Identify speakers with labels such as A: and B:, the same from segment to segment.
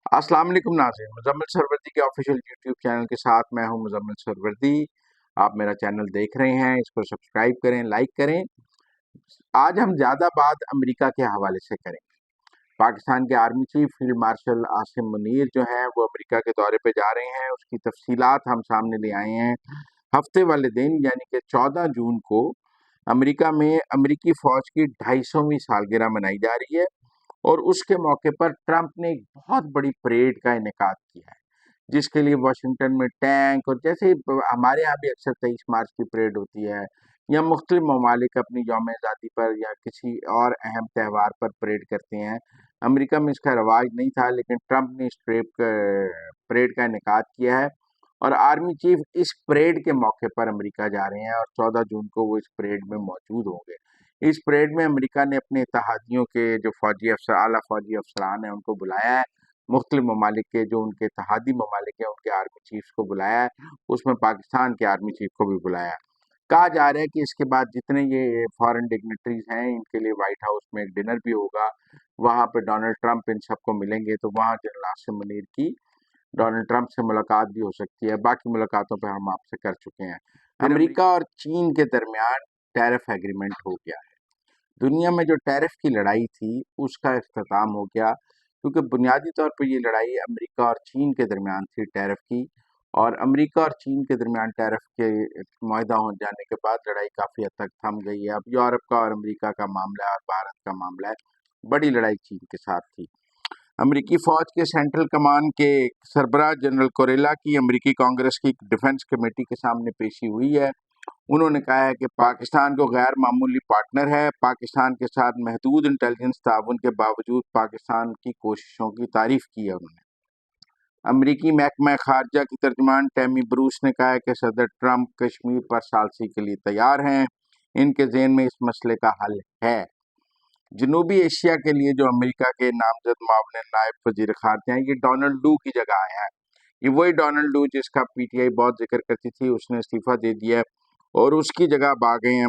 A: अस्सलाम वालेकुम नाज़रीन, मुज़म्मिल सरवरदी के ऑफिशियल यूट्यूब चैनल के साथ मैं हूं मुज़म्मिल सरवरदी। आप मेरा चैनल देख रहे हैं, इसको सब्सक्राइब करें, लाइक करें। आज हम ज़्यादा बात अमेरिका के हवाले से करेंगे। पाकिस्तान के army chief field marshal Asim Munir जो हैं वो अमेरिका के दौरे पे जा रहे हैं, उसकी तफसीलात हम सामने ले आए हैं। हफ्ते वाले दिन यानी कि 14 जून को अमेरिका में अमेरिकी फ़ौज की 250वीं सालगिरह मनाई जा रही है और उसके मौके पर ट्रंप ने एक बहुत बड़ी परेड का इनेकाद किया है, जिसके लिए वाशिंगटन में टैंक और जैसे हमारे यहाँ भी अक्सर 23 मार्च की परेड होती है या मुख्तलिफ ममालिक अपनी यौम आज़ादी पर या किसी और अहम त्यौहार पर परेड करते हैं। अमेरिका में इसका रवाज नहीं था, लेकिन ट्रंप ने इस परेड का इनेकाद किया है और आर्मी चीफ इस परेड के मौके पर अमेरिका जा रहे हैं और 14 जून को वो इस परेड में मौजूद होंगे। इस परेड में अमेरिका ने अपने इत्तेहादियों के जो फौजी अफसर आला फौजी अफसरान हैं उनको बुलाया है। मुख्तलिफ ममालिक के जो उनके इत्तेहादी ममालिक हैं उनके आर्मी चीफ्स को बुलाया है, उसमें पाकिस्तान के आर्मी चीफ को भी बुलाया है। कहा जा रहा है कि इसके बाद जितने ये फॉरेन डिग्नेटरीज हैं इनके लिए व्हाइट हाउस में एक डिनर भी होगा, वहाँ पे डोनाल्ड ट्रंप इन सबको मिलेंगे, तो वहाँ जनरल आसिम मुनीर की डोनाल्ड ट्रंप से मुलाकात भी हो सकती है। बाकी मुलाकातों पे हम आपसे कर चुके हैं। अमेरिका और चीन के दरमियान टैरिफ एग्रीमेंट हो गया है। दुनिया में जो टैरिफ की लड़ाई थी उसका इख्तिताम हो गया, क्योंकि बुनियादी तौर पर ये लड़ाई अमेरिका और चीन के दरमियान थी टैरिफ की, और अमेरिका और चीन के दरमियान टैरिफ के मुआहदा हो जाने के बाद लड़ाई काफ़ी हद तक थम गई है। अब यूरोप का और अमेरिका का मामला है और भारत का मामला है। बड़ी लड़ाई चीन के साथ थी। अमेरिकी फ़ौज के सेंट्रल कमान के सरबराह जनरल कोरेला की अमेरिकी कांग्रेस की डिफेंस कमेटी के सामने पेशी हुई है। उन्होंने कहा है कि पाकिस्तान को गैर मामूली पार्टनर है। पाकिस्तान के साथ महदूद इंटेलिजेंस ताउन के बावजूद पाकिस्तान की कोशिशों की तारीफ की है उन्होंने। अमेरिकी महकमा खारजा की तर्जमान टैमी ब्रूस ने कहा है कि सदर ट्रंप कश्मीर पर सालसी के लिए तैयार हैं, इनके ज़हन में इस मसले का हल है। जनूबी एशिया के लिए जो अमेरिका के नामजद मामले नायब वजीर खारजा हैं, ये डोनाल्ड लू की जगह आया है। ये वही डोनाल्ड लू जिसका पीटीआई बहुत जिक्र करती थी, उसने इस्तीफा दे दिया है और उसकी जगह अब आ गए हैं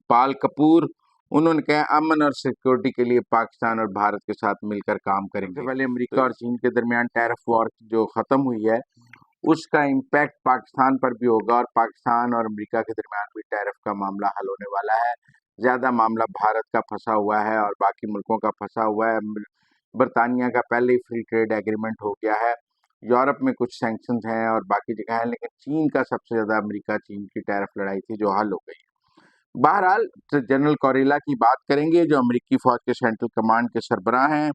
A: पाल कपूर। उन्होंने कहा अमन और सिक्योरिटी के लिए पाकिस्तान और भारत के साथ मिलकर काम करेंगे। पहले अमेरिका और चीन के दरमियान टैरिफ वॉर जो ख़त्म हुई है उसका इम्पैक्ट पाकिस्तान पर भी होगा और पाकिस्तान और अमेरिका के दरमियान भी टैरिफ का मामला हल होने वाला है। ज़्यादा मामला भारत का फंसा हुआ है और बाकी मुल्कों का फंसा हुआ है। बरतानिया का पहले ही फ्री ट्रेड एग्रीमेंट हो गया है, यूरोप में कुछ सैंक्शंस हैं और बाकी जगह है, लेकिन चीन का सबसे ज़्यादा अमेरिका चीन की टैरिफ लड़ाई थी जो हल हो गई है। बहरहाल जनरल कोरेला की बात करेंगे जो अमेरिकी फ़ौज के सेंट्रल कमांड के सरबराह हैं।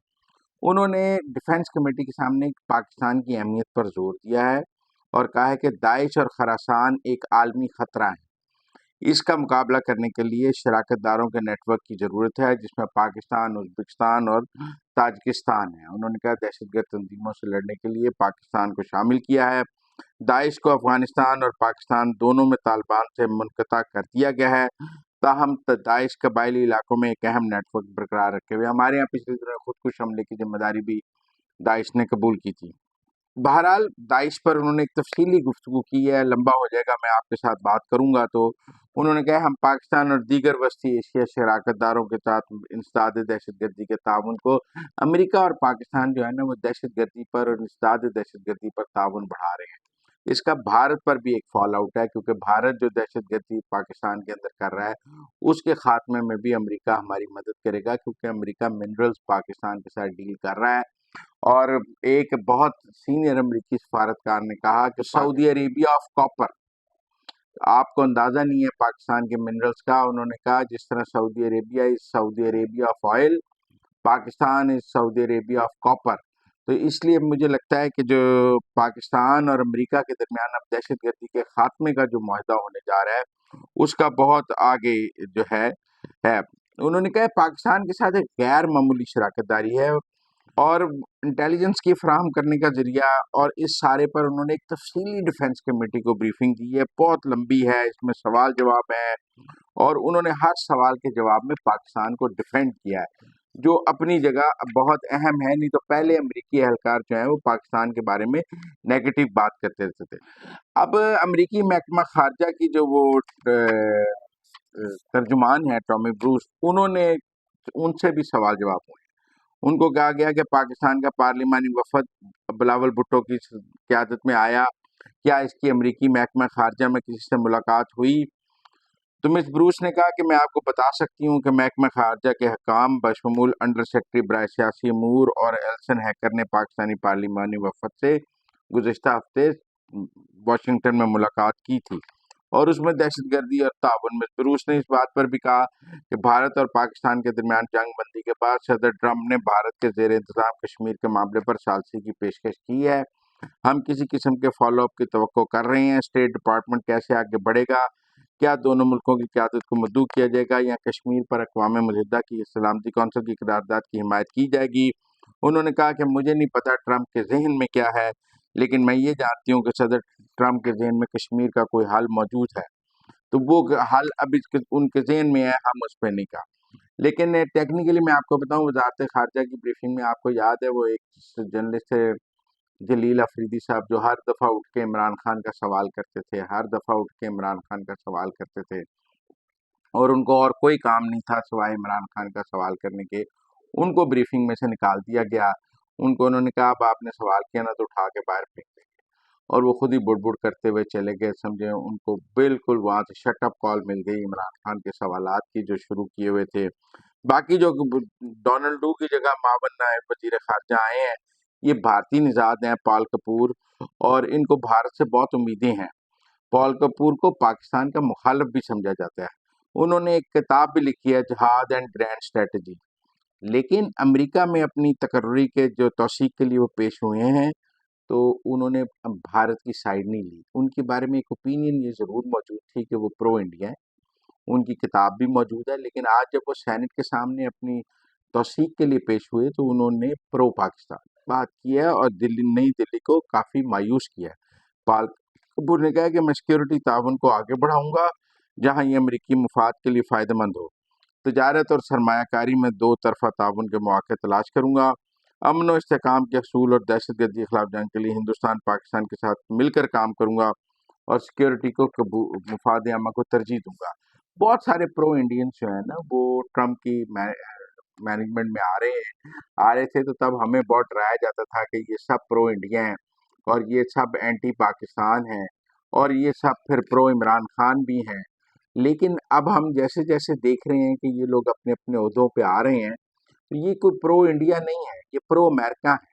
A: उन्होंने डिफेंस कमेटी के सामने पाकिस्तान की अहमियत पर जोर दिया है और कहा है कि दाइश और खरासान एक आलमी ख़तरा है। इसका मुकाबला करने के लिए शराकतदारों के नेटवर्क की ज़रूरत है, जिसमें पाकिस्तान, उज़्बेकिस्तान और ताजिकिस्तान है। उन्होंने कहा दहशतगर्द तंजीमों से लड़ने के लिए पाकिस्तान को शामिल किया है। दाइश को अफगानिस्तान और पाकिस्तान दोनों में तालिबान से मुनक़ता कर दिया गया है, ताहम दाइश कबायली इलाकों में एक अहम नेटवर्क बरकरार रखे हुए। हमारे यहाँ पिछले दिनों खुदकुश हमले की जिम्मेदारी भी दाइश ने कबूल की थी। बहरहाल दाइश पर उन्होंने एक तफसीली गुफ्तगू की है, लंबा हो जाएगा, मैं आपके साथ बात करूंगा। तो उन्होंने कहा हम पाकिस्तान और दीगर वस्ती एशिया शराकतदारों के साथ इंसदाद दहशतगर्दी के ताउन को, अमेरिका और पाकिस्तान जो है ना वो दहशतगर्दी पर और इंसदाद दहशतगर्दी पर ताउन बढ़ा रहे हैं। इसका भारत पर भी एक फॉल आउट है, क्योंकि भारत जो दहशतगर्दी पाकिस्तान के अंदर कर रहा है उसके खात्मे में भी अमेरिका हमारी मदद करेगा, क्योंकि अमेरिका मिनरल्स पाकिस्तान के साथ डील कर रहा है। और एक बहुत सीनियर अमेरिकी सफारतकार ने कहा कि सऊदी अरेबिया ऑफ कॉपर, आपको अंदाज़ा नहीं है पाकिस्तान के मिनरल्स का। उन्होंने कहा जिस तरह Saudi Arabia is Saudi Arabia of oil, Pakistan is Saudi Arabia of copper. तो इसलिए मुझे लगता है कि जो पाकिस्तान और अमेरिका के दरमियान अब दहशतगर्दी के खात्मे का जो मुआहदा होने जा रहा है उसका बहुत आगे जो है। उन्होंने कहा पाकिस्तान के साथ एक गैर मामूली शराकतदारी है और इंटेलिजेंस की फराहम करने का ज़रिया, और इस सारे पर उन्होंने एक तफसीली डिफेंस कमेटी को ब्रीफिंग दी है, बहुत लंबी है, इसमें सवाल जवाब है और उन्होंने हर सवाल के जवाब में पाकिस्तान को डिफेंड किया है, जो अपनी जगह बहुत अहम है। नहीं तो पहले अमेरिकी एहलकार जो है वो पाकिस्तान के बारे में नेगेटिव बात करते रहते थे। अब अमेरिकी महकमा खारजा की जो वो तर्जुमान है टॉमी ब्रूस, उन्होंने उनसे भी सवाल जवाब हुए। ان کو کہا گیا کہ پاکستان کا پارلیمانی وفد بلاول بھٹو کی قیادت میں آیا، کیا اس کی امریکی محکمہ خارجہ میں کسی سے ملاقات ہوئی؟ تو مس بروس نے کہا کہ میں آپ کو بتا سکتی ہوں کہ محکمہ خارجہ کے حکام بشمول انڈر سیکرٹری برائے سیاسی امور اور ایلسن ہیکر نے پاکستانی پارلیمانی وفد سے گزشتہ ہفتے واشنگٹن میں ملاقات کی تھی اور اس میں دہشت گردی اور تعاون۔ مس بروس نے اس بات پر بھی کہا کہ بھارت اور پاکستان کے درمیان جنگ بندی کے بعد صدر ٹرمپ نے بھارت کے زیر انتظام کشمیر کے معاملے پر ثالثی کی پیشکش کی ہے۔ ہم کسی قسم کے فالو اپ کی توقع کر رہے ہیں۔ اسٹیٹ ڈپارٹمنٹ کیسے آگے بڑھے گا؟ کیا دونوں ملکوں کی قیادت کو مدعو کیا جائے گا یا کشمیر پر اقوام متحدہ کی سلامتی کونسل کی قرارداد کی حمایت کی جائے گی؟ انہوں نے کہا کہ مجھے نہیں پتا ٹرمپ کے ذہن میں کیا ہے، لیکن میں یہ جانتی ہوں کہ صدر ٹرمپ کے ذہن میں کشمیر کا کوئی حل موجود ہے، تو وہ حل ابھی ان کے ذہن میں ہے، ہم اس پہ نہیں کہا۔ لیکن ٹیکنیکلی میں آپ کو بتاؤں، وزارت خارجہ کی بریفنگ میں آپ کو یاد ہے وہ ایک جرنلسٹ ہے جلیل افریدی صاحب، جو ہر دفعہ اٹھ کے عمران خان کا سوال کرتے تھے، ہر دفعہ اٹھ کے عمران خان کا سوال کرتے تھے، اور ان کو اور کوئی کام نہیں تھا سوائے عمران خان کا سوال کرنے کے۔ ان کو بریفنگ میں سے نکال دیا گیا، ان کو انہوں نے کہا اب آپ نے سوال کیا نا تو اٹھا کے باہر پھینک دیں گے، اور وہ خود ہی بڑ بڑ کرتے ہوئے چلے گئے۔ سمجھے ان کو بالکل وہاں سے شٹ اپ کال مل گئی عمران خان کے سوالات کی جو شروع کیے ہوئے تھے۔ باقی جو ڈونلڈ ڈو کی جگہ معاون نائب وزیر خارجہ آئے ہیں، یہ بھارتی نژاد ہیں، پال کپور، اور ان کو بھارت سے بہت امیدیں ہیں۔ پال کپور کو پاکستان کا مخالف بھی سمجھا جاتا ہے، انہوں نے ایک کتاب بھی لکھی ہے جہاد اینڈ گرینڈ اسٹریٹجی، لیکن امریکہ میں اپنی تقرری کے جو توثیق کے لیے وہ پیش ہوئے ہیں تو انہوں نے بھارت کی سائیڈ نہیں لی۔ ان کے بارے میں ایک اوپینین یہ ضرور موجود تھی کہ وہ پرو انڈیا ہیں، ان کی کتاب بھی موجود ہے، لیکن آج جب وہ سینٹ کے سامنے اپنی توثیق کے لیے پیش ہوئے تو انہوں نے پرو پاکستان بات کی ہے اور نئی دلی کو کافی مایوس کیا ہے۔ پال کپور نے کہا کہ میں سیکیورٹی تعاون کو آگے بڑھاؤں گا جہاں یہ امریکی مفاد کے لیے فائدہ مند ہو، تجارت اور سرمایہ کاری میں دو طرفہ تعاون کے مواقع تلاش کروں گا، امن و استحکام کے حصول اور دہشت گردی کے خلاف جنگ کے لیے ہندوستان پاکستان کے ساتھ مل کر کام کروں گا اور سیکیورٹی کو مفاد عامہ کو ترجیح دوں گا۔ بہت سارے پرو انڈینس جو ہیں نا وہ ٹرمپ کی مینجمنٹ میں آ رہے تھے، تو تب ہمیں بہت ڈرایا جاتا تھا کہ یہ سب پرو انڈیا ہیں اور یہ سب اینٹی پاکستان ہیں اور یہ سب پھر پرو عمران خان بھی ہیں۔ لیکن اب ہم جیسے جیسے دیکھ رہے ہیں کہ یہ لوگ اپنے اپنے عہدوں پہ آ رہے ہیں، تو یہ کوئی پرو انڈیا نہیں ہے، یہ پرو امریکہ ہے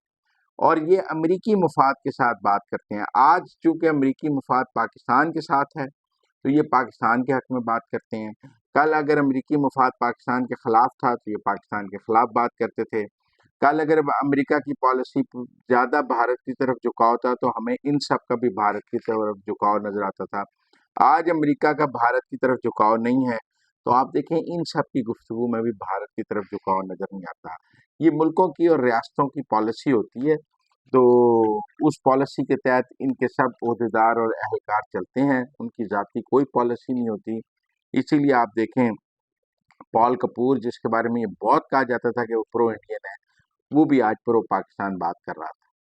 A: اور یہ امریکی مفاد کے ساتھ بات کرتے ہیں۔ آج چونکہ امریکی مفاد پاکستان کے ساتھ ہے تو یہ پاکستان کے حق میں بات کرتے ہیں، کل اگر امریکی مفاد پاکستان کے خلاف تھا تو یہ پاکستان کے خلاف بات کرتے تھے، کل اگر امریکہ کی پالیسی زیادہ بھارت کی طرف جھکاؤ تھا تو ہمیں ان سب کا بھی بھارت کی طرف جھکاؤ نظر آتا تھا۔ آج امریکہ کا بھارت کی طرف جھکاؤ نہیں ہے تو آپ دیکھیں ان سب کی گفتگو میں بھی بھارت کی طرف جھکاؤ نظر نہیں آتا۔ یہ ملکوں کی اور ریاستوں کی پالیسی ہوتی ہے، تو اس پالیسی کے تحت ان کے سب عہدیدار اور اہلکار چلتے ہیں، ان کی ذاتی کوئی پالیسی نہیں ہوتی۔ اسی لیے آپ دیکھیں پال کپور جس کے بارے میں یہ بہت کہا جاتا تھا کہ وہ پرو انڈین ہے، وہ بھی آج پرو پاکستان بات کر رہا تھا۔